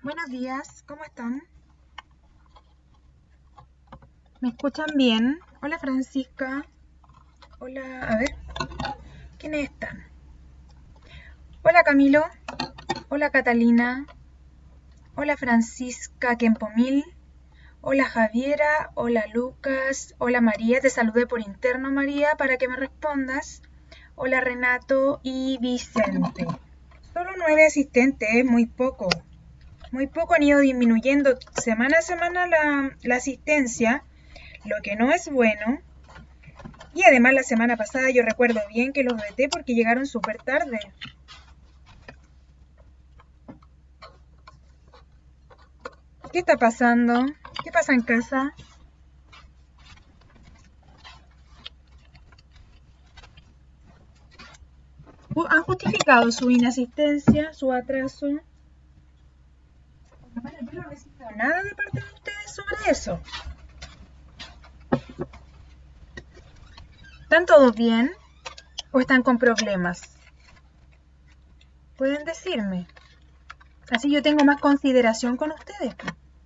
Buenos días, ¿cómo están? ¿Me escuchan bien? Hola Francisca. Hola, a ver, ¿quiénes están? Hola Camilo. Hola Catalina. Hola Francisca Kempomil. Hola Javiera. Hola Lucas. Hola María. Te saludé por interno, María, para que me respondas. Hola Renato y Vicente. Solo 9 asistentes, muy poco. Muy poco han ido disminuyendo semana a semana la asistencia, lo que no es bueno. Y además la semana pasada yo recuerdo bien que los veté porque llegaron súper tarde. ¿Qué está pasando? ¿Qué pasa en casa? ¿Han justificado su inasistencia, su atraso? Bueno, yo no he recibido nada de parte de ustedes sobre eso. ¿Están todos bien? ¿O están con problemas? Pueden decirme. Así yo tengo más consideración con ustedes.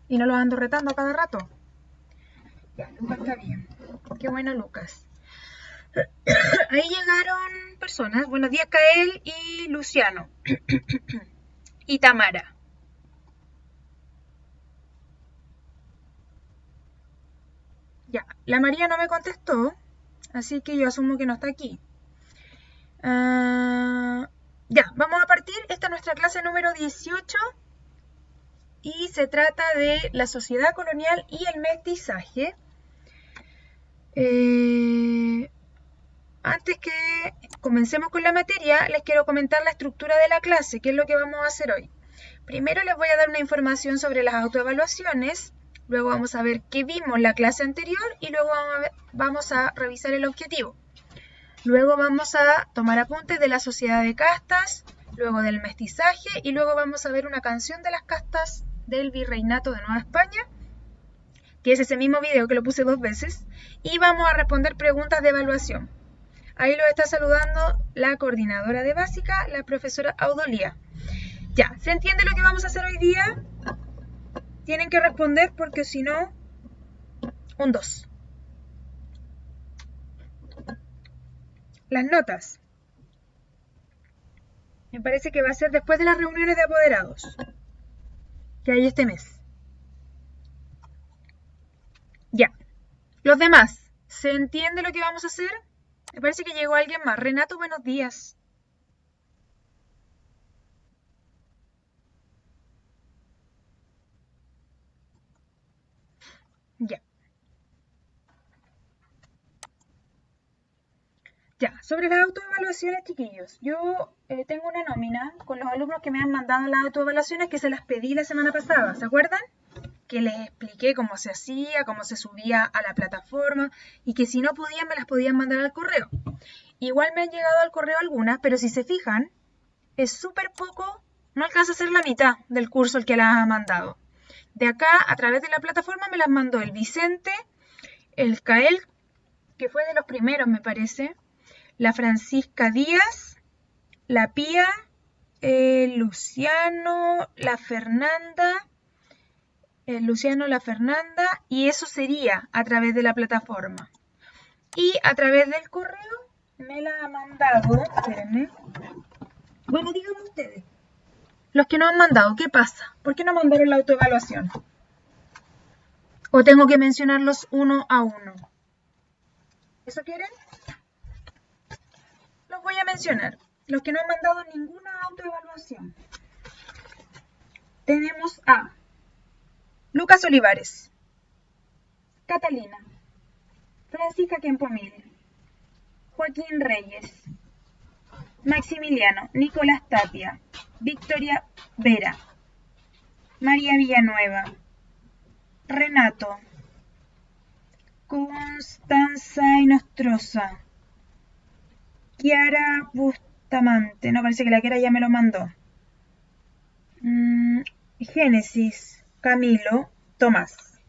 Y no los ando retando a cada rato. Ya, Lucas está bien. Qué bueno, Lucas. Ahí llegaron personas. Buenos días, Kael y Luciano. Y Tamara. Ya, la María no me contestó, así que yo asumo que no está aquí. Ya, vamos a partir. Esta es nuestra clase número 18 y se trata de la sociedad colonial y el mestizaje. Antes que comencemos con la materia, les quiero comentar la estructura de la clase, que es lo que vamos a hacer hoy. Primero les voy a dar una información sobre las autoevaluaciones, luego vamos a ver qué vimos en la clase anterior y luego vamos a revisar el objetivo. Luego vamos a tomar apuntes de la sociedad de castas, luego del mestizaje y luego vamos a ver una canción de las castas del Virreinato de Nueva España, que es ese mismo video que lo puse 2 veces, y vamos a responder preguntas de evaluación. Ahí lo está saludando la coordinadora de básica, la profesora Audolía. Ya, ¿se entiende lo que vamos a hacer hoy día? Tienen que responder porque si no, un 2. Las notas. Me parece que va a ser después de las reuniones de apoderados que hay este mes. Ya. Los demás, ¿se entiende lo que vamos a hacer? Me parece que llegó alguien más. Renato, buenos días. Ya. Ya, sobre las autoevaluaciones, chiquillos. Yo tengo una nómina con los alumnos que me han mandado las autoevaluaciones que se las pedí la semana pasada, ¿se acuerdan? Que les expliqué cómo se hacía, cómo se subía a la plataforma y que si no podían me las podían mandar al correo. Igual me han llegado al correo algunas, pero si se fijan, es súper poco, no alcanza a ser la mitad del curso el que las ha mandado. De acá, a través de la plataforma, me las mandó el Vicente, el Cael, que fue de los primeros, me parece, la Francisca Díaz, la Pía, Luciano, la Fernanda, la Fernanda, y eso sería a través de la plataforma. Y a través del correo me la ha mandado, espérenme. Bueno, díganme ustedes, los que no han mandado, ¿qué pasa? ¿Por qué no mandaron la autoevaluación? ¿O tengo que mencionarlos uno a uno? ¿Eso quieren? Los voy a mencionar. Los que no han mandado ninguna autoevaluación. Tenemos a Lucas Olivares, Catalina, Francisca Kempomil, Joaquín Reyes, Maximiliano, Nicolás Tapia, Victoria Vera, María Villanueva, Renato, Constanza Inostroza, Kiara Bustamante, no, parece que la Kiara ya me lo mandó. Génesis, Camilo, Tomás.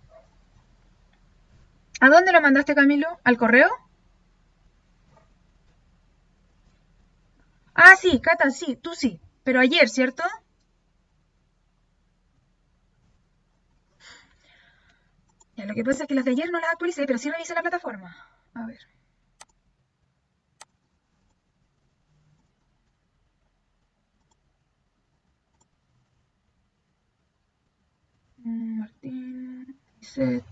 ¿A dónde lo mandaste, Camilo? ¿Al correo? Ah, sí, Cata, sí, tú sí. Pero ayer, ¿cierto? Ya, lo que pasa es que las de ayer no las actualicé, pero sí revisé la plataforma. A ver. Martín. Dice.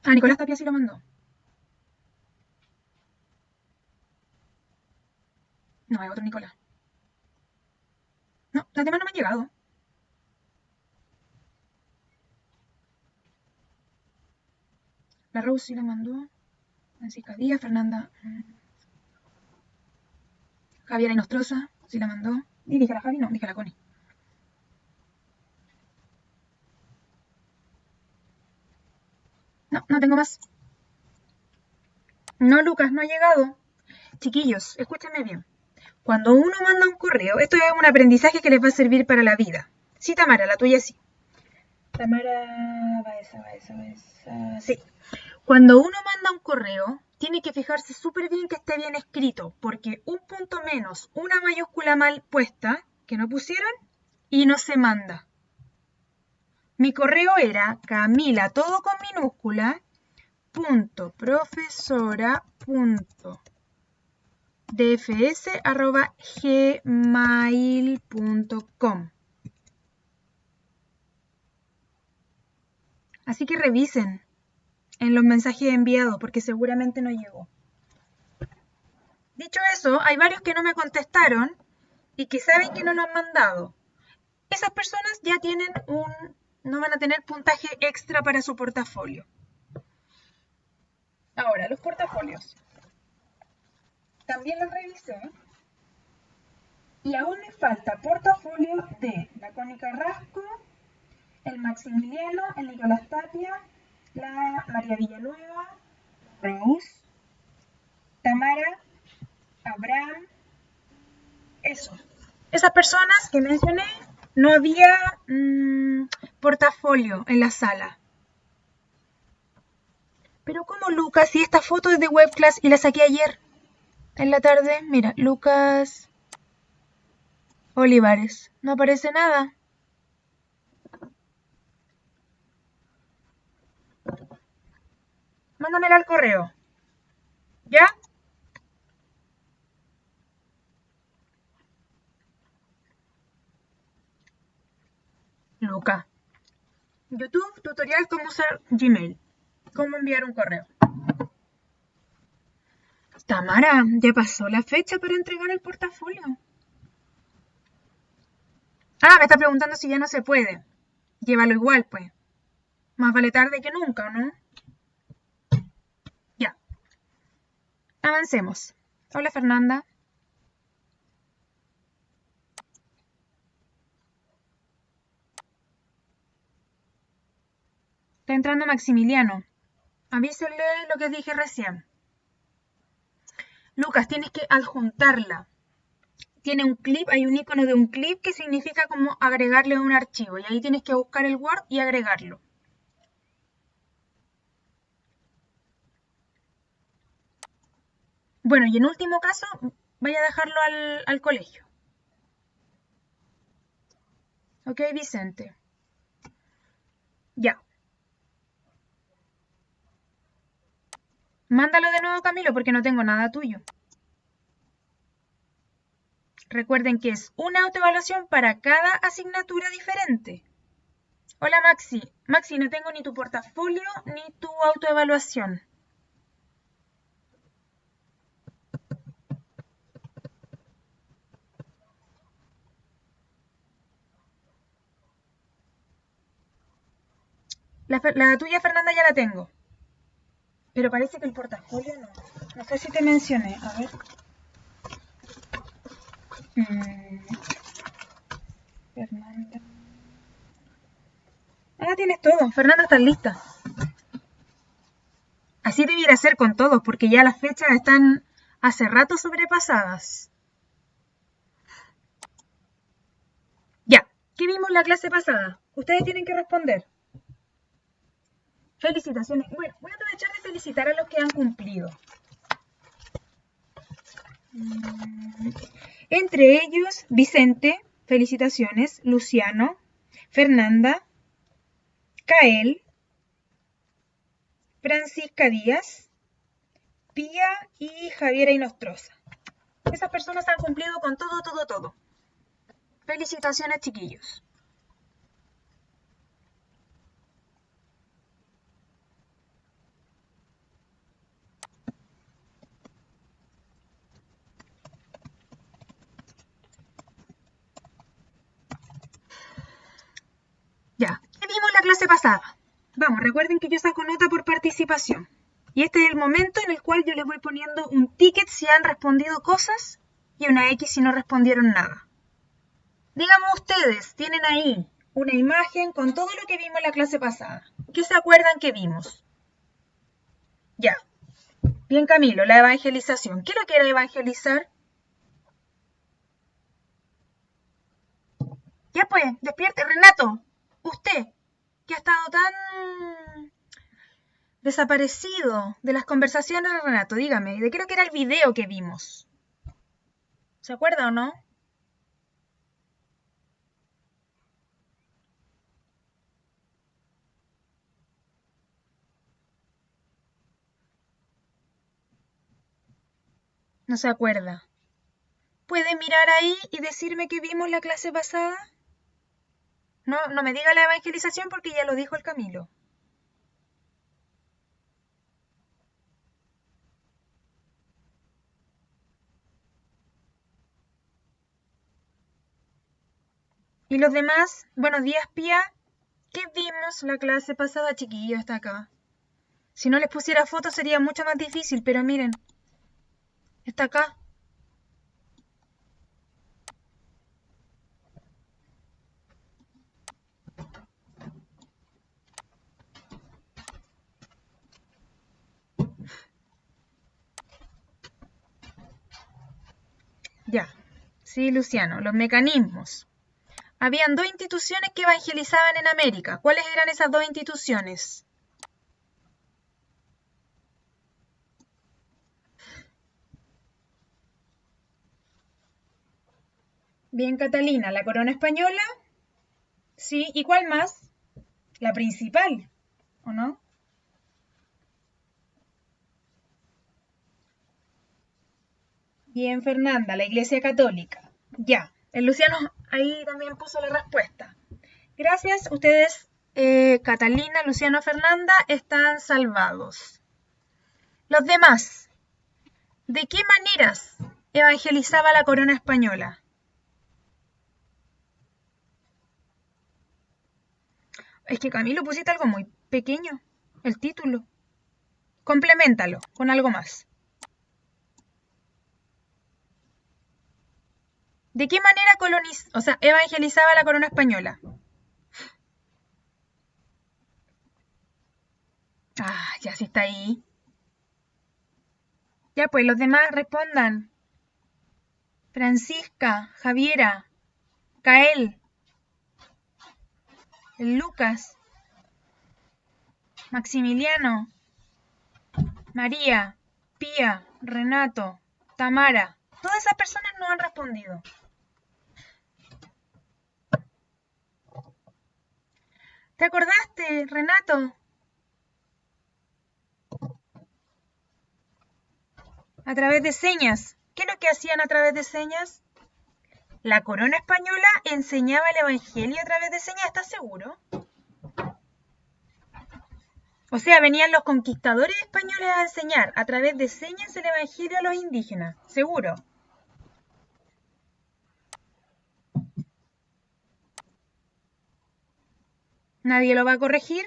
Ah, Nicolás Tapia sí lo mandó. No, es otro Nicolás. No, las demás no me han llegado. La Rose sí la mandó. Francisca Díaz, Fernanda. Javiera Inostroza sí la mandó. Y dije la Javi, no, dije la Connie. No, no tengo más. No, Lucas, no ha llegado. Chiquillos, escúchenme bien. Cuando uno manda un correo, esto es un aprendizaje que les va a servir para la vida. Sí, Tamara, la tuya sí. Tamara Baeza. Sí. Cuando uno manda un correo, tiene que fijarse súper bien que esté bien escrito, porque un punto menos, una mayúscula mal puesta, que no pusieron, y no se manda. Mi correo era Camila, todo con minúscula, punto, profesora, punto, dfs@gmail.com. Así que revisen en los mensajes enviados porque seguramente no llegó. Dicho eso, hay varios que no me contestaron y que saben que no lo han mandado. Esas personas ya tienen no van a tener puntaje extra para su portafolio. Ahora, los portafolios. También los revisé. Y aún me falta portafolio de la Connie Carrasco, el Maximiliano, el Nicolás Tapia, la María Villanueva, Rose, Tamara, Abraham, eso. Esas personas que mencioné, no había portafolio en la sala. Pero ¿cómo Lucas? Si esta foto es de webclass y la saqué ayer en la tarde. Mira, Lucas Olivares. No aparece nada. Mándamela al correo. ¿Ya? Luca. YouTube, tutorial cómo usar Gmail. Cómo enviar un correo. Tamara, ya pasó la fecha para entregar el portafolio. Ah, me está preguntando si ya no se puede. Llévalo igual, pues. Más vale tarde que nunca, ¿no? Ya. Avancemos. Hola, Fernanda. Está entrando Maximiliano. Avísenle lo que dije recién. Lucas, tienes que adjuntarla. Tiene un clip, hay un icono de un clip que significa como agregarle un archivo. Y ahí tienes que buscar el Word y agregarlo. Bueno, y en último caso, vaya a dejarlo al colegio. Ok, Vicente. Ya. Mándalo de nuevo, Camilo, porque no tengo nada tuyo. Recuerden que es una autoevaluación para cada asignatura diferente. Hola, Maxi. Maxi, no tengo ni tu portafolio ni tu autoevaluación. La tuya, Fernanda, ya la tengo. Pero parece que el portafolio no. No sé si te mencioné. A ver. Fernanda. Ah, tienes todo. Fernanda, estás lista. Así debiera ser con todos, porque ya las fechas están hace rato sobrepasadas. Ya. ¿Qué vimos la clase pasada? Ustedes tienen que responder. Felicitaciones. Bueno, voy a aprovechar de felicitar a los que han cumplido. Entre ellos, Vicente, felicitaciones, Luciano, Fernanda, Cael, Francisca Díaz, Pía y Javiera Inostroza. Esas personas han cumplido con todo. Felicitaciones, chiquillos. Ya, ¿qué vimos la clase pasada? Vamos, recuerden que yo saco nota por participación. Y este es el momento en el cual yo les voy poniendo un ticket si han respondido cosas y una X si no respondieron nada. Díganme ustedes, tienen ahí una imagen con todo lo que vimos en la clase pasada. ¿Qué se acuerdan que vimos? Ya. Bien, Camilo, la evangelización. ¿Qué es lo que era evangelizar? Ya pues, despierte, Renato. Usted, que ha estado tan desaparecido de las conversaciones de Renato, dígame, ¿de qué era el video que vimos? ¿Se acuerda o no? No se acuerda. ¿Puede mirar ahí y decirme qué vimos la clase pasada? No me diga la evangelización porque ya lo dijo el Camilo. ¿Y los demás? Buenos días, Pía. ¿Qué vimos la clase pasada, chiquillos? Está acá. Si no les pusiera fotos sería mucho más difícil, pero miren. Está acá. Ya. Sí, Luciano, los mecanismos. Habían dos instituciones que evangelizaban en América. ¿Cuáles eran esas dos instituciones? Bien, Catalina, la corona española. Sí, ¿y cuál más? La principal, ¿o no? Bien, Fernanda, la Iglesia Católica. Ya, el Luciano ahí también puso la respuesta. Gracias, ustedes, Catalina, Luciano, Fernanda, están salvados. Los demás, ¿de qué maneras evangelizaba la corona española? Es que Camilo pusiste algo muy pequeño, el título. Compleméntalo con algo más. ¿De qué manera evangelizaba la corona española? Ah, ya sí está ahí. Ya, pues los demás respondan. Francisca, Javiera, Cael, Lucas, Maximiliano, María, Pía, Renato, Tamara. Todas esas personas no han respondido. ¿Te acordaste, Renato? A través de señas. ¿Qué es lo que hacían a través de señas? La corona española enseñaba el evangelio a través de señas, ¿estás seguro? O sea, venían los conquistadores españoles a enseñar a través de señas el evangelio a los indígenas, seguro. ¿Nadie lo va a corregir?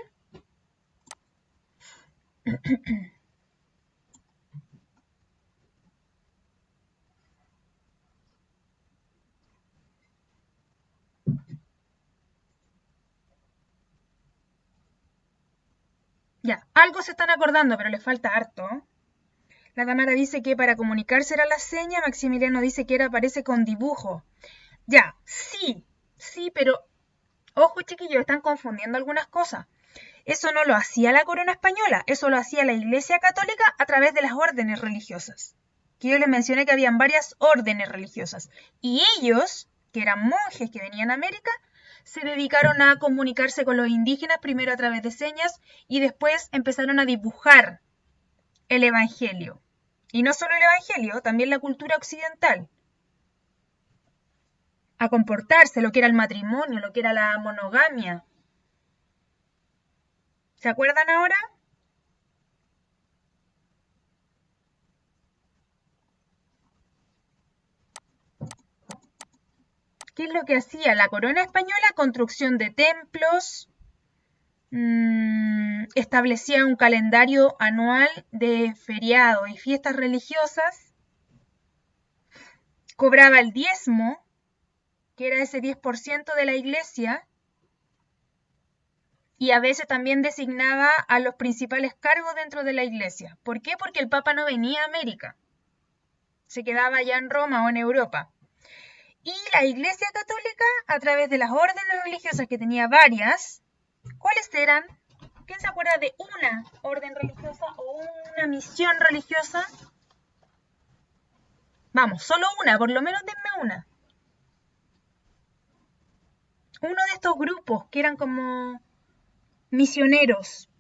Ya, algo se están acordando, pero les falta harto. La Tamara dice que para comunicarse era la seña, Maximiliano dice que aparece con dibujo. Ya, sí, pero ojo chiquillos, están confundiendo algunas cosas. Eso no lo hacía la corona española, eso lo hacía la Iglesia Católica a través de las órdenes religiosas. Que yo les mencioné que habían varias órdenes religiosas. Y ellos que eran monjes que venían a América, se dedicaron a comunicarse con los indígenas, primero a través de señas, y después empezaron a dibujar el Evangelio. Y no solo el Evangelio, también la cultura occidental. A comportarse, lo que era el matrimonio, lo que era la monogamia. ¿Se acuerdan ahora? ¿Qué es lo que hacía la corona española? Construcción de templos, establecía un calendario anual de feriados y fiestas religiosas, cobraba el diezmo, que era ese 10% de la iglesia, y a veces también designaba a los principales cargos dentro de la iglesia. ¿Por qué? Porque el Papa no venía a América, se quedaba allá en Roma o en Europa. Y la Iglesia Católica, a través de las órdenes religiosas, que tenía varias, ¿cuáles eran? ¿Quién se acuerda de una orden religiosa o una misión religiosa? Vamos, solo una, por lo menos denme una. Uno de estos grupos que eran como misioneros.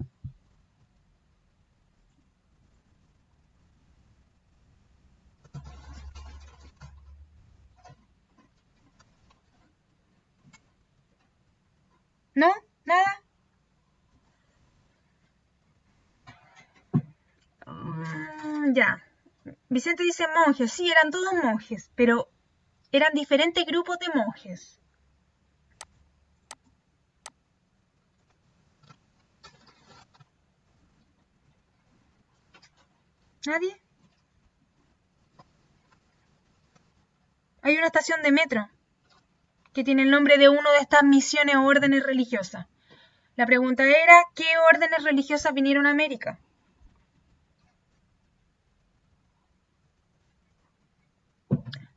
¿No? ¿Nada? Ya. Vicente dice monjes. Sí, eran todos monjes, pero eran diferentes grupos de monjes. ¿Nadie? Hay una estación de metro que tiene el nombre de una de estas misiones o órdenes religiosas. La pregunta era, ¿qué órdenes religiosas vinieron a América?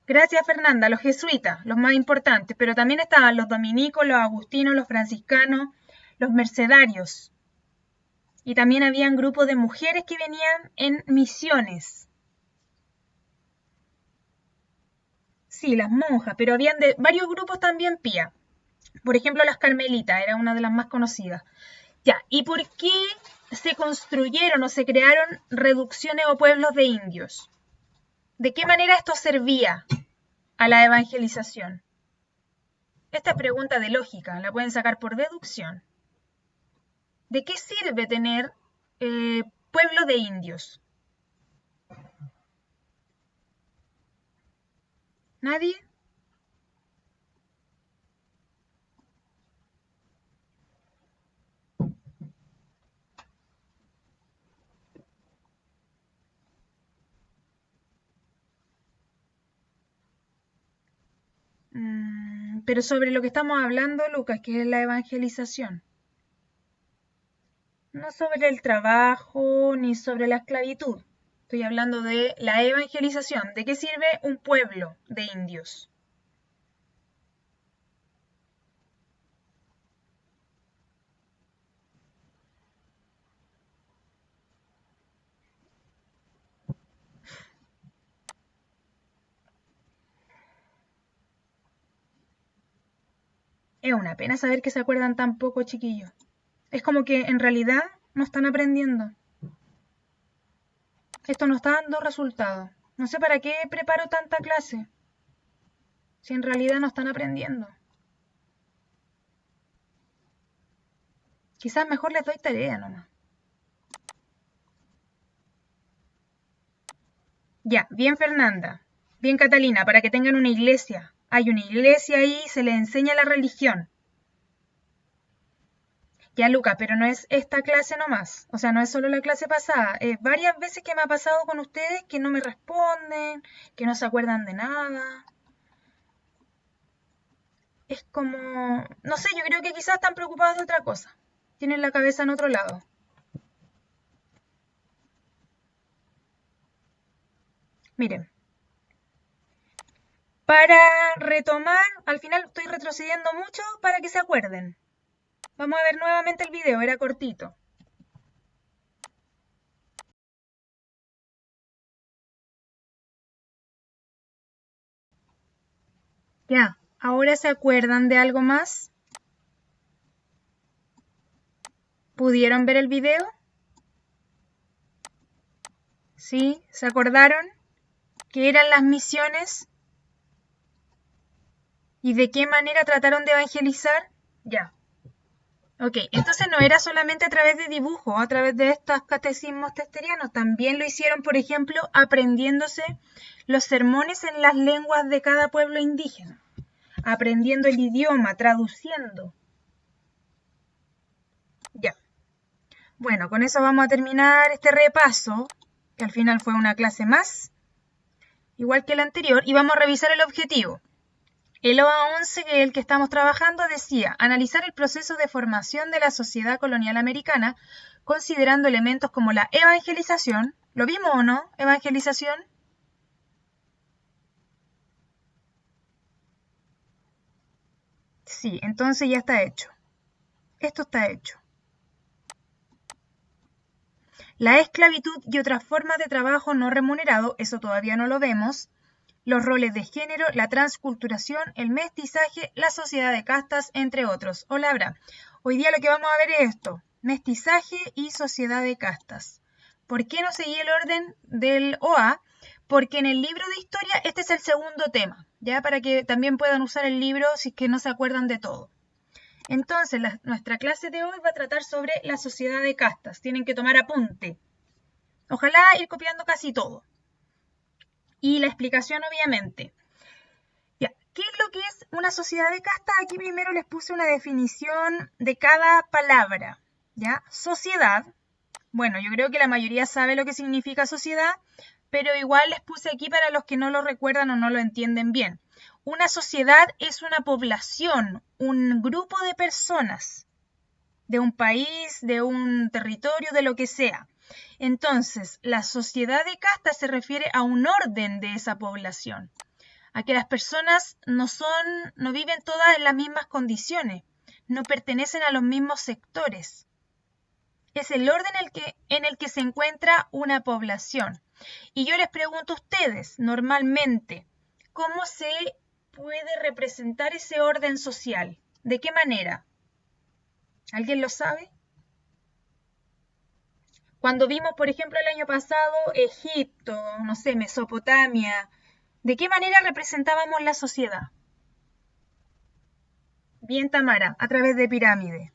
Gracias, Fernanda. Los jesuitas, los más importantes, pero también estaban los dominicos, los agustinos, los franciscanos, los mercedarios. Y también habían grupos de mujeres que venían en misiones. Sí, las monjas, pero habían de varios grupos también pía. Por ejemplo, las carmelitas, era una de las más conocidas. Ya, ¿y por qué se construyeron o se crearon reducciones o pueblos de indios? ¿De qué manera esto servía a la evangelización? Esta pregunta de lógica la pueden sacar por deducción. ¿De qué sirve tener pueblo de indios? ¿Nadie? Pero sobre lo que estamos hablando, Lucas, que es la evangelización. No sobre el trabajo ni sobre la esclavitud. Estoy hablando de la evangelización. ¿De qué sirve un pueblo de indios? Es una pena saber que se acuerdan tan poco, chiquillos. Es como que en realidad no están aprendiendo. Esto no está dando resultados. No sé para qué preparo tanta clase, si en realidad no están aprendiendo. Quizás mejor les doy tarea nomás. Ya, bien Fernanda, bien Catalina, para que tengan una iglesia. Hay una iglesia ahí, se les enseña la religión. Ya, Luca, pero no es esta clase nomás. O sea, no es solo la clase pasada. Es varias veces que me ha pasado con ustedes que no me responden, que no se acuerdan de nada. Es como, no sé, yo creo que quizás están preocupados de otra cosa. Tienen la cabeza en otro lado. Miren, para retomar, al final estoy retrocediendo mucho para que se acuerden. Vamos a ver nuevamente el video, era cortito. Ya, ¿Ahora se acuerdan de algo más? ¿Pudieron ver el video? ¿Sí? ¿Se acordaron? ¿Qué eran las misiones? ¿Y de qué manera trataron de evangelizar? Ya. Ok, entonces no era solamente a través de dibujo, a través de estos catecismos testerianos, también lo hicieron, por ejemplo, aprendiéndose los sermones en las lenguas de cada pueblo indígena, aprendiendo el idioma, traduciendo. Ya. Bueno, con eso vamos a terminar este repaso, que al final fue una clase más, igual que la anterior, y vamos a revisar el objetivo. El OA 11, que es el que estamos trabajando, decía analizar el proceso de formación de la sociedad colonial americana, considerando elementos como la evangelización. ¿Lo vimos o no? Evangelización. Sí, entonces ya está hecho. Esto está hecho. La esclavitud y otras formas de trabajo no remunerado, eso todavía no lo vemos. Los roles de género, la transculturación, el mestizaje, la sociedad de castas, entre otros. Hola, Abra. Hoy día lo que vamos a ver es esto, mestizaje y sociedad de castas. ¿Por qué no seguí el orden del OA? Porque en el libro de historia este es el segundo tema, ya para que también puedan usar el libro si es que no se acuerdan de todo. Entonces, nuestra clase de hoy va a tratar sobre la sociedad de castas. Tienen que tomar apunte. Ojalá ir copiando casi todo. Y la explicación, obviamente. Ya, ¿qué es lo que es una sociedad de castas? Aquí primero les puse una definición de cada palabra. ¿Ya? Sociedad. Bueno, yo creo que la mayoría sabe lo que significa sociedad, pero igual les puse aquí para los que no lo recuerdan o no lo entienden bien. Una sociedad es una población, un grupo de personas, de un país, de un territorio, de lo que sea. Entonces, la sociedad de castas se refiere a un orden de esa población, a que las personas no viven todas en las mismas condiciones, no pertenecen a los mismos sectores. Es el orden en el que se encuentra una población. Y yo les pregunto a ustedes, normalmente, ¿cómo se puede representar ese orden social? ¿De qué manera? ¿Alguien lo sabe? Cuando vimos, por ejemplo, el año pasado Egipto, no sé, Mesopotamia, ¿de qué manera representábamos la sociedad? Bien, Tamara, a través de pirámide.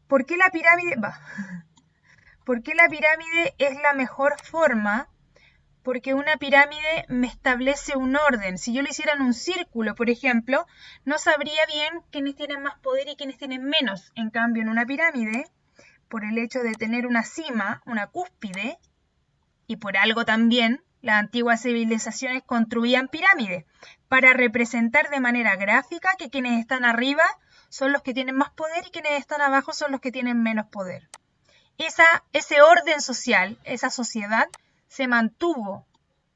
¿Por qué la pirámide? ¿Por qué la pirámide es la mejor forma? Porque una pirámide me establece un orden. Si yo lo hiciera en un círculo, por ejemplo, no sabría bien quiénes tienen más poder y quiénes tienen menos. En cambio, en una pirámide, por el hecho de tener una cima, una cúspide, y por algo también las antiguas civilizaciones construían pirámides, para representar de manera gráfica que quienes están arriba son los que tienen más poder y quienes están abajo son los que tienen menos poder. Ese orden social, esa sociedad, se mantuvo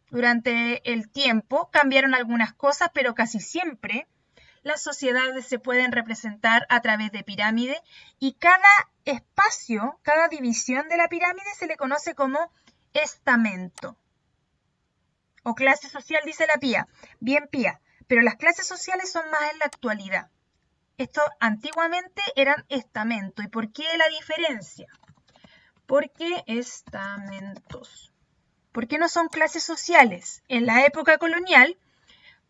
durante el tiempo, cambiaron algunas cosas, pero casi siempre las sociedades se pueden representar a través de pirámides y cada espacio, cada división de la pirámide se le conoce como estamento o clase social, dice la Pía. Bien, Pía, pero las clases sociales son más en la actualidad. Esto antiguamente eran estamentos. ¿Y por qué la diferencia? Porque estamentos. ¿Por qué no son clases sociales? En la época colonial,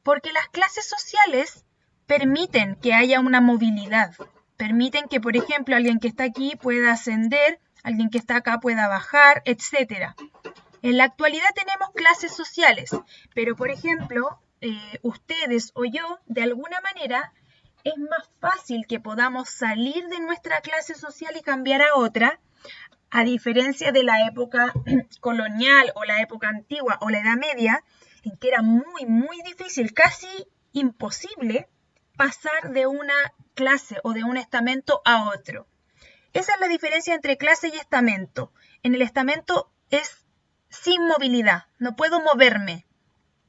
porque las clases sociales permiten que haya una movilidad, permiten que, por ejemplo, alguien que está aquí pueda ascender, alguien que está acá pueda bajar, etc. En la actualidad tenemos clases sociales, pero, por ejemplo, ustedes o yo, de alguna manera, es más fácil que podamos salir de nuestra clase social y cambiar a otra, a diferencia de la época colonial o la época antigua o la Edad Media, en que era muy, muy difícil, casi imposible, pasar de una clase o de un estamento a otro. Esa es la diferencia entre clase y estamento. En el estamento es sin movilidad, no puedo moverme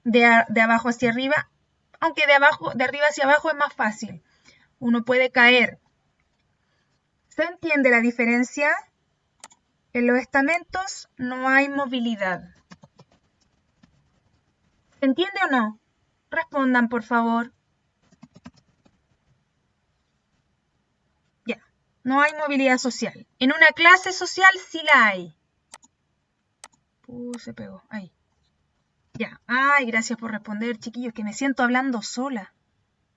de abajo hacia arriba, aunque de arriba hacia abajo es más fácil. Uno puede caer. ¿Se entiende la diferencia? En los estamentos no hay movilidad. ¿Se entiende o no? Respondan, por favor. No hay movilidad social. En una clase social sí la hay. Se pegó. Ahí. Ya. Ay, gracias por responder, chiquillos, que me siento hablando sola.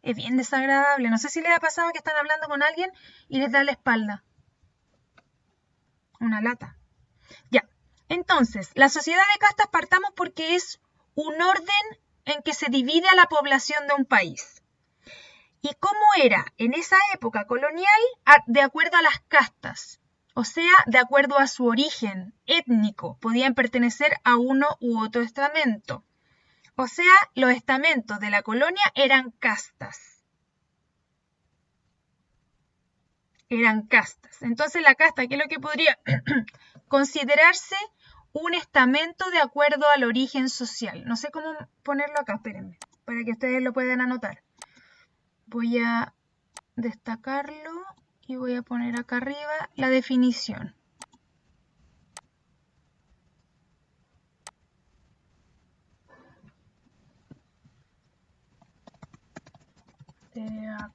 Es bien desagradable. No sé si les ha pasado que están hablando con alguien y les da la espalda. Una lata. Ya. Entonces, la sociedad de castas partamos porque es un orden en que se divide a la población de un país. ¿Y cómo era en esa época colonial? De acuerdo a las castas, o sea, de acuerdo a su origen étnico, podían pertenecer a uno u otro estamento. O sea, los estamentos de la colonia eran castas. Eran castas. Entonces la casta, ¿qué es lo que podría considerarse? Un estamento de acuerdo al origen social. No sé cómo ponerlo acá, espérenme, para que ustedes lo puedan anotar. Voy a destacarlo y voy a poner acá arriba la definición. Ya.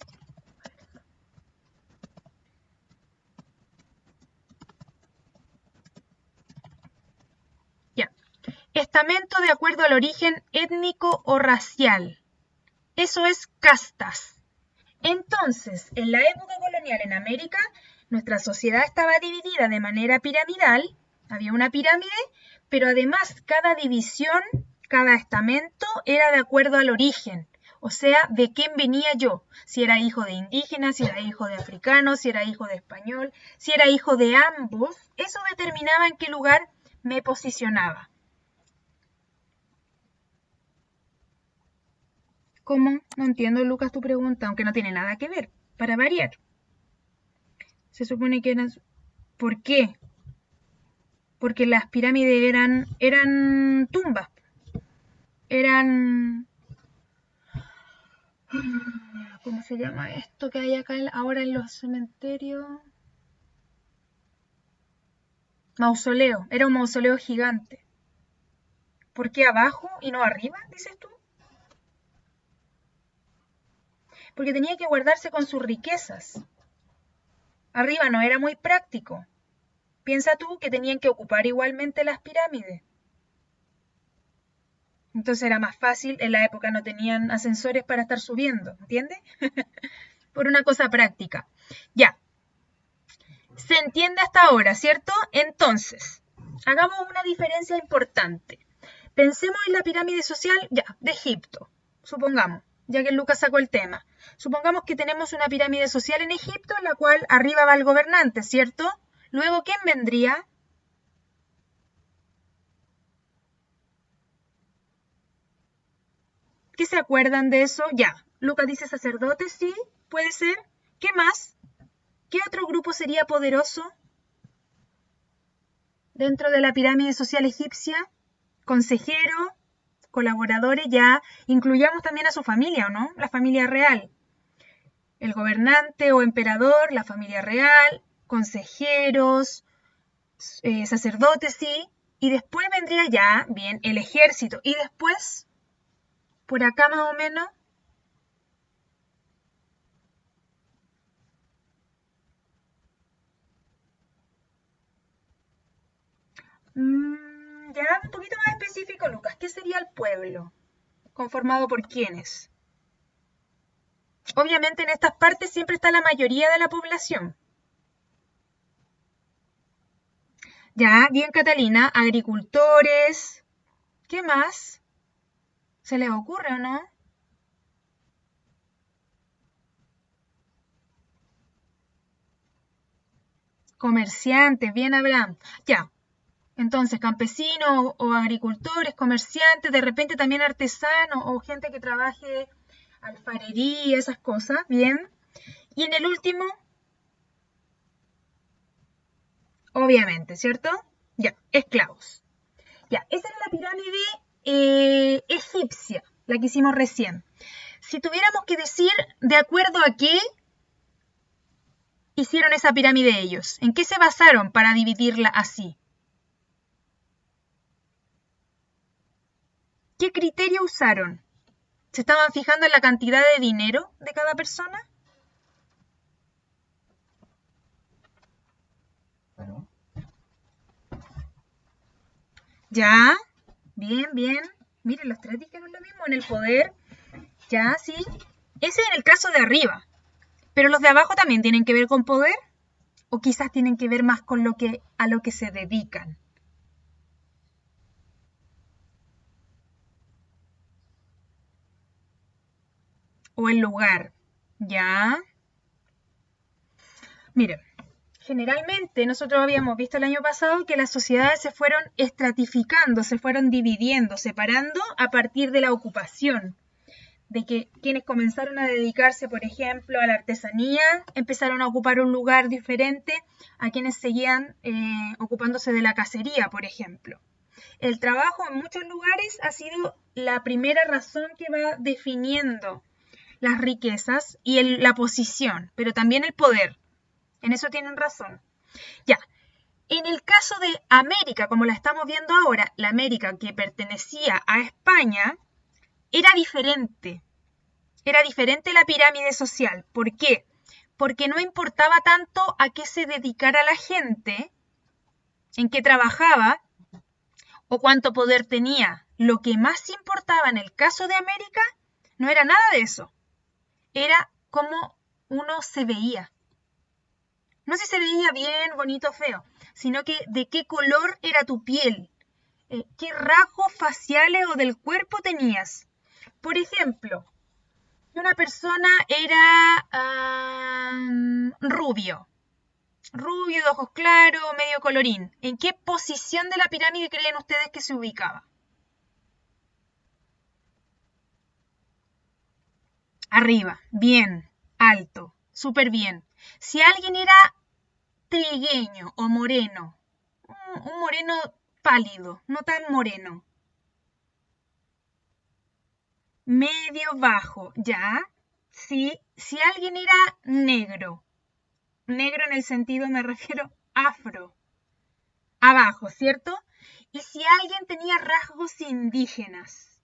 Estamento de acuerdo al origen étnico o racial. Eso es castas. Entonces, en la época colonial en América, nuestra sociedad estaba dividida de manera piramidal, había una pirámide, pero además cada división, cada estamento era de acuerdo al origen, o sea, de quién venía yo, si era hijo de indígena, si era hijo de africano, si era hijo de español, si era hijo de ambos, eso determinaba en qué lugar me posicionaba. ¿Cómo? No entiendo, Lucas, tu pregunta, aunque no tiene nada que ver, para variar. Se supone que eran... ¿Por qué? Porque las pirámides eran tumbas. Eran... ¿Cómo se llama esto que hay acá ahora en los cementerios? Mausoleo. Era un mausoleo gigante. ¿Por qué abajo y no arriba, dices tú? Porque tenía que guardarse con sus riquezas. Arriba no era muy práctico. Piensa tú que tenían que ocupar igualmente las pirámides. Entonces era más fácil, en la época no tenían ascensores para estar subiendo, ¿entiendes? Por una cosa práctica. Ya. Se entiende hasta ahora, ¿cierto? Entonces, hagamos una diferencia importante. Pensemos en la pirámide social, ya, de Egipto, supongamos, ya que Lucas sacó el tema. Supongamos que tenemos una pirámide social en Egipto en la cual arriba va el gobernante, ¿cierto? Luego, ¿quién vendría? ¿Qué se acuerdan de eso? Ya, Lucas dice sacerdote, sí, puede ser. ¿Qué más? ¿Qué otro grupo sería poderoso dentro de la pirámide social egipcia? Consejero, colaboradores, ya incluyamos también a su familia, ¿o no? La familia real. El gobernante o emperador, la familia real, consejeros, sacerdotes, sí. Y después vendría ya, bien, el ejército. Y después, por acá más o menos, ya un poquito más específico, Lucas. ¿Qué sería el pueblo? ¿Conformado por quiénes? Obviamente en estas partes siempre está la mayoría de la población. Ya, bien Catalina, agricultores. ¿Qué más? ¿Se les ocurre o no? Comerciantes, bien Abraham. Ya, entonces campesinos o agricultores, comerciantes, de repente también artesanos o gente que trabaje alfarería, esas cosas, bien. Y en el último, obviamente, ¿cierto? Ya, esclavos. Ya, esa era la pirámide egipcia, la que hicimos recién. Si tuviéramos que decir de acuerdo a qué hicieron esa pirámide ellos, ¿en qué se basaron para dividirla así? ¿Qué criterio usaron? ¿Se estaban fijando en la cantidad de dinero de cada persona? ¿Ya? Bien, bien. Miren, los tres dijeron lo mismo en el poder. ¿Ya? Sí. Ese es en el caso de arriba. Pero los de abajo también tienen que ver con poder. O quizás tienen que ver más con a lo que se dedican. O el lugar. ¿Ya? Miren, generalmente nosotros habíamos visto el año pasado que las sociedades se fueron estratificando, se fueron dividiendo, separando a partir de la ocupación. De que quienes comenzaron a dedicarse, por ejemplo, a la artesanía, empezaron a ocupar un lugar diferente a quienes seguían ocupándose de la cacería, por ejemplo. El trabajo en muchos lugares ha sido la primera razón que va definiendo las riquezas y la posición, pero también el poder. En eso tienen razón. Ya, en el caso de América, como la estamos viendo ahora, la América que pertenecía a España, era diferente. Era diferente la pirámide social. ¿Por qué? Porque no importaba tanto a qué se dedicara la gente, en qué trabajaba o cuánto poder tenía. Lo que más importaba en el caso de América no era nada de eso. Era cómo uno se veía. No si se veía bien, bonito o feo, sino que de qué color era tu piel, qué rasgos faciales o del cuerpo tenías. Por ejemplo, una persona era rubio, de ojos claros, medio colorín. ¿En qué posición de la pirámide creen ustedes que se ubicaba? Arriba, bien, alto, súper bien. Si alguien era trigueño o moreno, un moreno pálido, no tan moreno, medio bajo, ¿ya? Si alguien era negro, negro en el sentido me refiero afro, abajo, ¿cierto? Y si alguien tenía rasgos indígenas,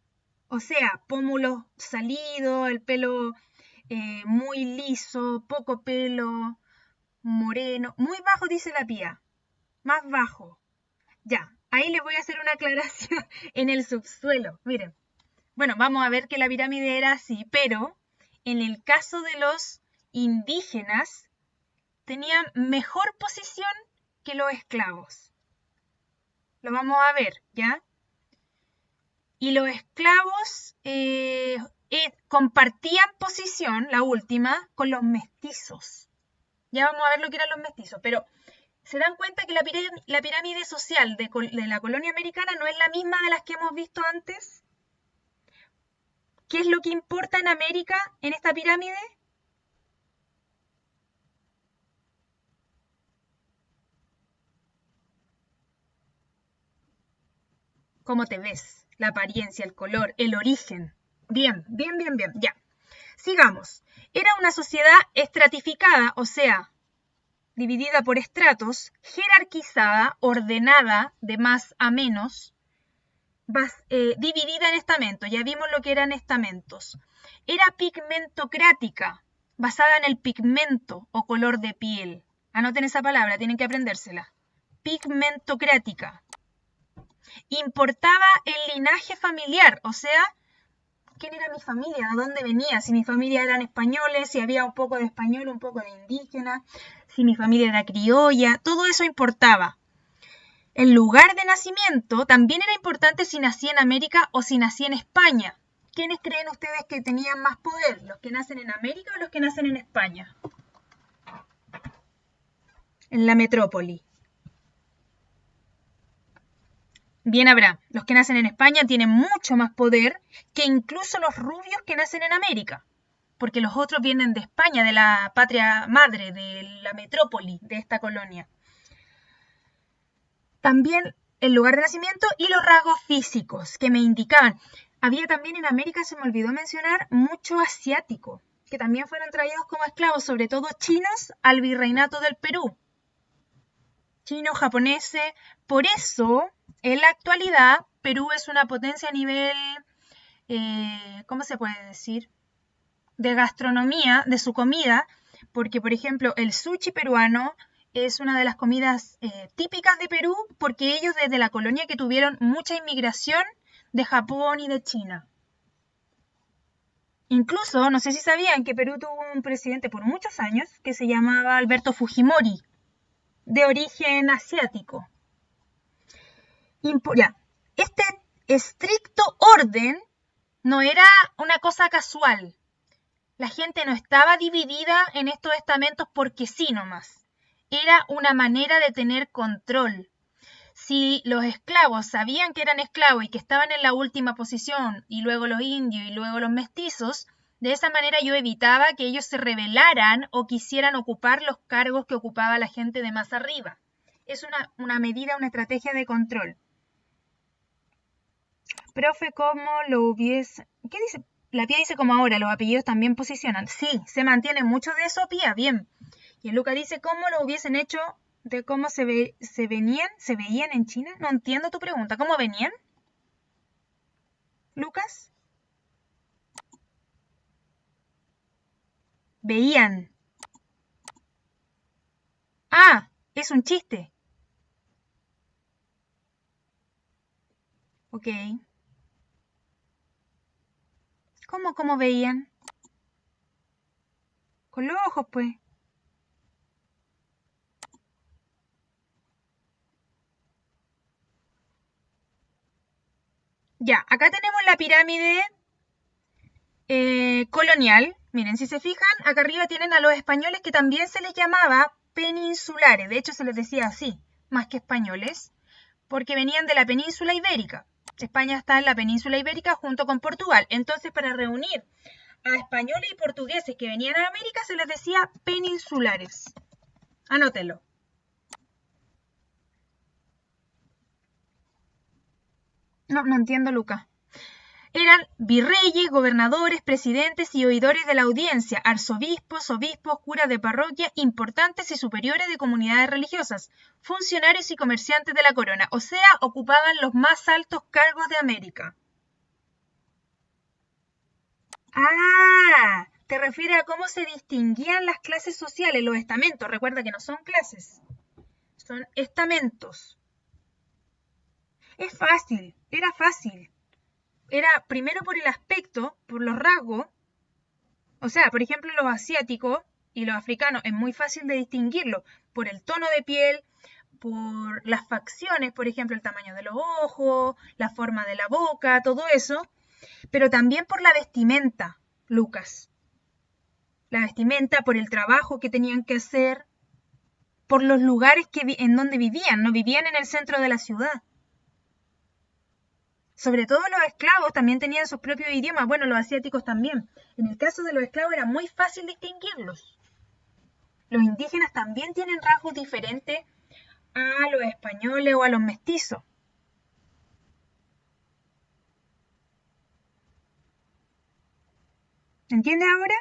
o sea, pómulos salidos, el pelo muy liso, poco pelo, moreno, muy bajo dice la pía, más bajo. Ya, ahí les voy a hacer una aclaración en el subsuelo. Miren, bueno, vamos a ver que la pirámide era así, pero en el caso de los indígenas tenían mejor posición que los esclavos. Lo vamos a ver, ¿ya? Y los esclavos compartían posición, la última, con los mestizos. Ya vamos a ver lo que eran los mestizos, pero se dan cuenta que la pirámide social de la colonia americana no es la misma de las que hemos visto antes. ¿Qué es lo que importa en América en esta pirámide? Cómo te ves, la apariencia, el color, el origen. Bien, bien, bien, bien, ya. Sigamos. Era una sociedad estratificada, o sea, dividida por estratos, jerarquizada, ordenada de más a menos, dividida en estamentos. Ya vimos lo que eran estamentos. Era pigmentocrática, basada en el pigmento o color de piel. Anoten esa palabra, tienen que aprendérsela. Pigmentocrática. Importaba el linaje familiar, o sea, quién era mi familia, de dónde venía, si mi familia eran españoles, si había un poco de español, un poco de indígena, si mi familia era criolla, todo eso importaba. El lugar de nacimiento también era importante si nacía en América o si nacía en España. ¿Quiénes creen ustedes que tenían más poder? ¿Los que nacen en América o los que nacen en España? En la metrópoli. Bien habrá, los que nacen en España tienen mucho más poder que incluso los rubios que nacen en América, porque los otros vienen de España, de la patria madre, de la metrópoli de esta colonia. También el lugar de nacimiento y los rasgos físicos que me indicaban. Había también en América, se me olvidó mencionar, mucho asiático, que también fueron traídos como esclavos, sobre todo chinos, al virreinato del Perú. Chinos, japoneses. Por eso, en la actualidad, Perú es una potencia a nivel, ¿cómo se puede decir? De gastronomía, de su comida, porque, por ejemplo, el sushi peruano es una de las comidas típicas de Perú porque ellos desde la colonia que tuvieron mucha inmigración de Japón y de China. Incluso, no sé si sabían que Perú tuvo un presidente por muchos años que se llamaba Alberto Fujimori, de origen asiático. Ya, este estricto orden no era una cosa casual. La gente no estaba dividida en estos estamentos porque sí nomás. Era una manera de tener control. Si los esclavos sabían que eran esclavos y que estaban en la última posición, y luego los indios y luego los mestizos, de esa manera yo evitaba que ellos se rebelaran o quisieran ocupar los cargos que ocupaba la gente de más arriba. Es una medida, una estrategia de control. Profe, ¿cómo lo hubiese...? ¿Qué dice? La Pía dice como ahora, los apellidos también posicionan. Sí, se mantiene mucho de eso, Pía, bien. Y el Luca dice, ¿cómo lo hubiesen hecho de cómo se veían en China? No entiendo tu pregunta. ¿Cómo venían? ¿Lucas? Veían. Ah, es un chiste. Ok. ¿Cómo veían? Con los ojos, pues. Ya, acá tenemos la pirámide colonial. Miren, si se fijan, acá arriba tienen a los españoles que también se les llamaba peninsulares. De hecho, se les decía así, más que españoles, porque venían de la península ibérica. España está en la península ibérica junto con Portugal. Entonces, para reunir a españoles y portugueses que venían a América, se les decía peninsulares. Anótelo. No entiendo, Luca. Eran virreyes, gobernadores, presidentes y oidores de la audiencia, arzobispos, obispos, curas de parroquia, importantes y superiores de comunidades religiosas, funcionarios y comerciantes de la corona, o sea, ocupaban los más altos cargos de América. Ah, te refieres a cómo se distinguían las clases sociales, los estamentos. Recuerda que no son clases, son estamentos. Es fácil, era fácil. Era primero por el aspecto, por los rasgos. O sea, por ejemplo, los asiáticos y los africanos es muy fácil de distinguirlo por el tono de piel, por las facciones, por ejemplo, el tamaño de los ojos, la forma de la boca, todo eso, pero también por la vestimenta, Lucas. La vestimenta, por el trabajo que tenían que hacer, por los lugares en donde vivían, no vivían en el centro de la ciudad. Sobre todo los esclavos también tenían sus propios idiomas, bueno, los asiáticos también. En el caso de los esclavos era muy fácil distinguirlos. Los indígenas también tienen rasgos diferentes a los españoles o a los mestizos. ¿Entiendes ahora?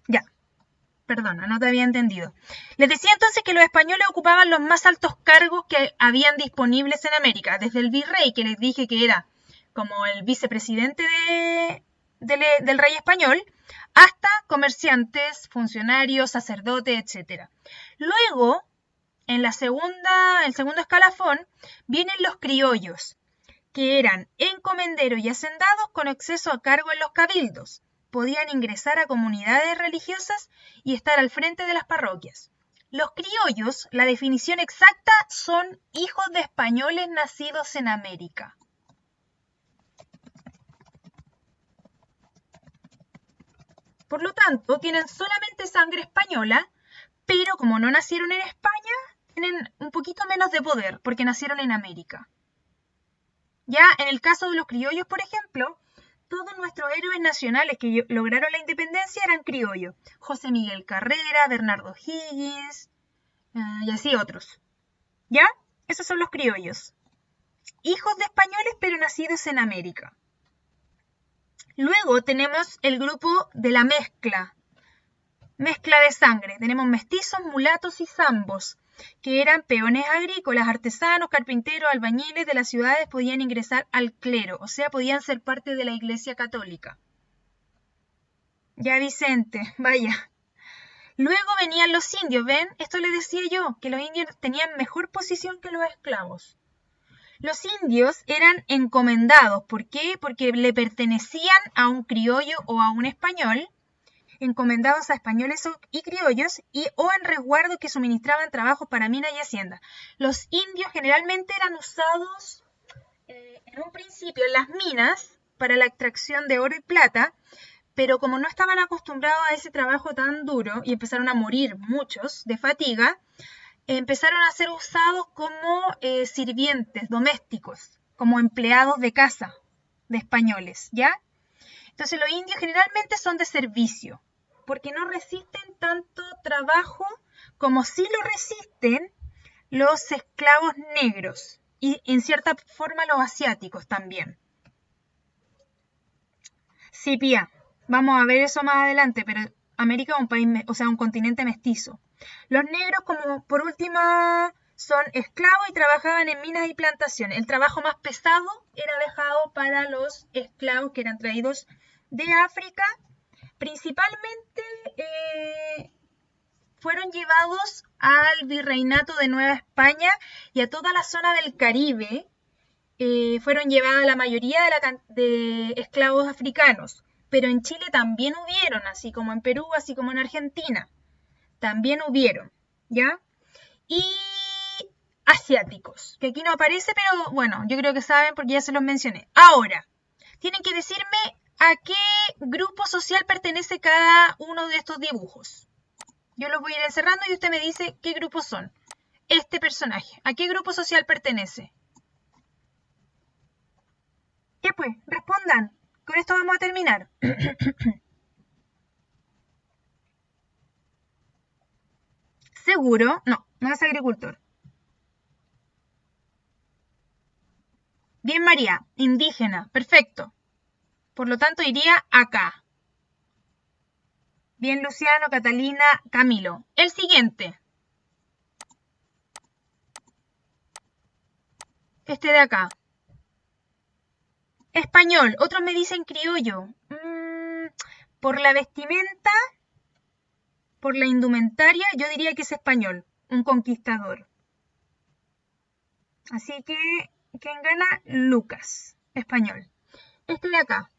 Ya, perdona, no te había entendido. Les decía entonces que los españoles ocupaban los más altos cargos que habían disponibles en América, desde el virrey, que les dije que era como el vicepresidente del rey español, hasta comerciantes, funcionarios, sacerdotes, etc. Luego, en el segundo escalafón, vienen los criollos, que eran encomenderos y hacendados con acceso a cargo en los cabildos. Podían ingresar a comunidades religiosas y estar al frente de las parroquias. Los criollos, la definición exacta, son hijos de españoles nacidos en América. Por lo tanto, tienen solamente sangre española, pero como no nacieron en España, tienen un poquito menos de poder, porque nacieron en América. Ya en el caso de los criollos, por ejemplo, todos nuestros héroes nacionales que lograron la independencia eran criollos. José Miguel Carrera, Bernardo Higgins, y así otros. ¿Ya? Esos son los criollos. Hijos de españoles, pero nacidos en América. Luego tenemos el grupo de la mezcla de sangre. Tenemos mestizos, mulatos y zambos, que eran peones agrícolas, artesanos, carpinteros, albañiles de las ciudades, podían ingresar al clero, o sea, podían ser parte de la Iglesia Católica. Ya, Vicente, vaya. Luego venían los indios, ¿ven? Esto les decía yo, que los indios tenían mejor posición que los esclavos. Los indios eran encomendados. ¿Por qué? Porque le pertenecían a un criollo o a un español, encomendados a españoles y criollos, o en resguardo que suministraban trabajos para minas y haciendas. Los indios generalmente eran usados en un principio en las minas para la extracción de oro y plata, pero como no estaban acostumbrados a ese trabajo tan duro y empezaron a morir muchos de fatiga, empezaron a ser usados como sirvientes domésticos, como empleados de casa de españoles, ¿ya? Entonces los indios generalmente son de servicio, porque no resisten tanto trabajo como sí lo resisten los esclavos negros y en cierta forma los asiáticos también. Sí, Pía, vamos a ver eso más adelante, pero América es un país, o sea, un continente mestizo. Los negros, como por último, son esclavos y trabajaban en minas y plantaciones. El trabajo más pesado era dejado para los esclavos que eran traídos de África. Principalmente fueron llevados al virreinato de Nueva España y a toda la zona del Caribe. Fueron llevadas la mayoría de esclavos africanos. Pero en Chile también hubieron, así como en Perú, así como en Argentina. También hubieron, ¿ya? Y asiáticos, que aquí no aparece, pero bueno, yo creo que saben porque ya se los mencioné. Ahora, tienen que decirme a qué grupo social pertenece cada uno de estos dibujos. Yo los voy a ir encerrando y usted me dice qué grupos son. Este personaje, ¿a qué grupo social pertenece? ¿Qué pues? Respondan. Con esto vamos a terminar. ¿Seguro? No, no es agricultor. Bien, María, indígena, perfecto. Por lo tanto, iría acá. Bien, Luciano, Catalina, Camilo. El siguiente. Este de acá. Español. Otros me dicen criollo. Por la vestimenta, por la indumentaria, yo diría que es español. Un conquistador. Así que, ¿quién gana? Lucas. Español. Este de acá.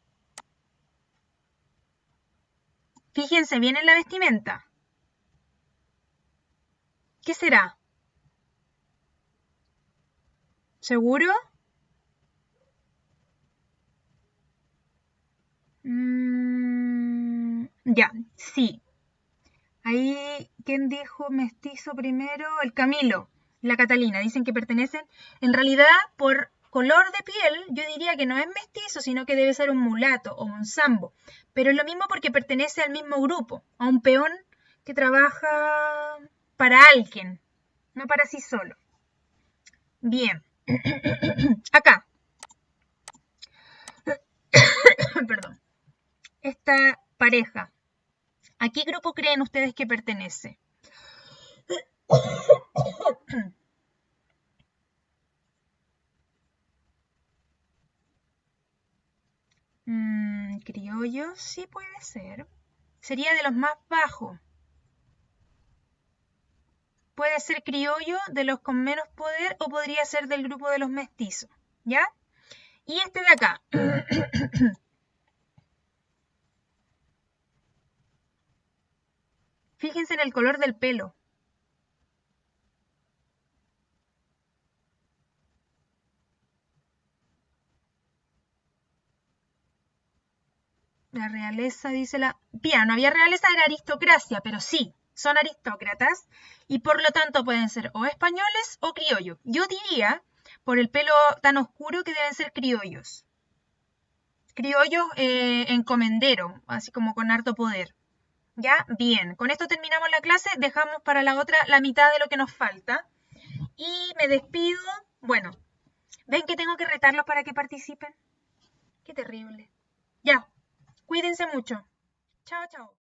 Fíjense bien en la vestimenta. ¿Qué será? ¿Seguro? Ya, sí. Ahí, ¿quién dijo mestizo primero? El Camilo, la Catalina. Dicen que pertenecen. En realidad, por color de piel, yo diría que no es mestizo, sino que debe ser un mulato o un sambo. Pero es lo mismo porque pertenece al mismo grupo, a un peón que trabaja para alguien, no para sí solo. Bien. Acá. Perdón. Esta pareja. ¿A qué grupo creen ustedes que pertenece? Criollo, sí puede ser. Sería de los más bajos. Puede ser criollo de los con menos poder o podría ser del grupo de los mestizos. ¿Ya? Y este de acá. Fíjense en el color del pelo. La realeza, dice la... Bien, no había realeza, era aristocracia, pero sí, son aristócratas y por lo tanto pueden ser o españoles o criollos. Yo diría, por el pelo tan oscuro, que deben ser criollos. Criollos encomendero, así como con harto poder. ¿Ya? Bien, con esto terminamos la clase, dejamos para la otra la mitad de lo que nos falta. Y me despido. Bueno, ¿ven que tengo que retarlos para que participen? Qué terrible. Ya, cuídense mucho. Chao, chao.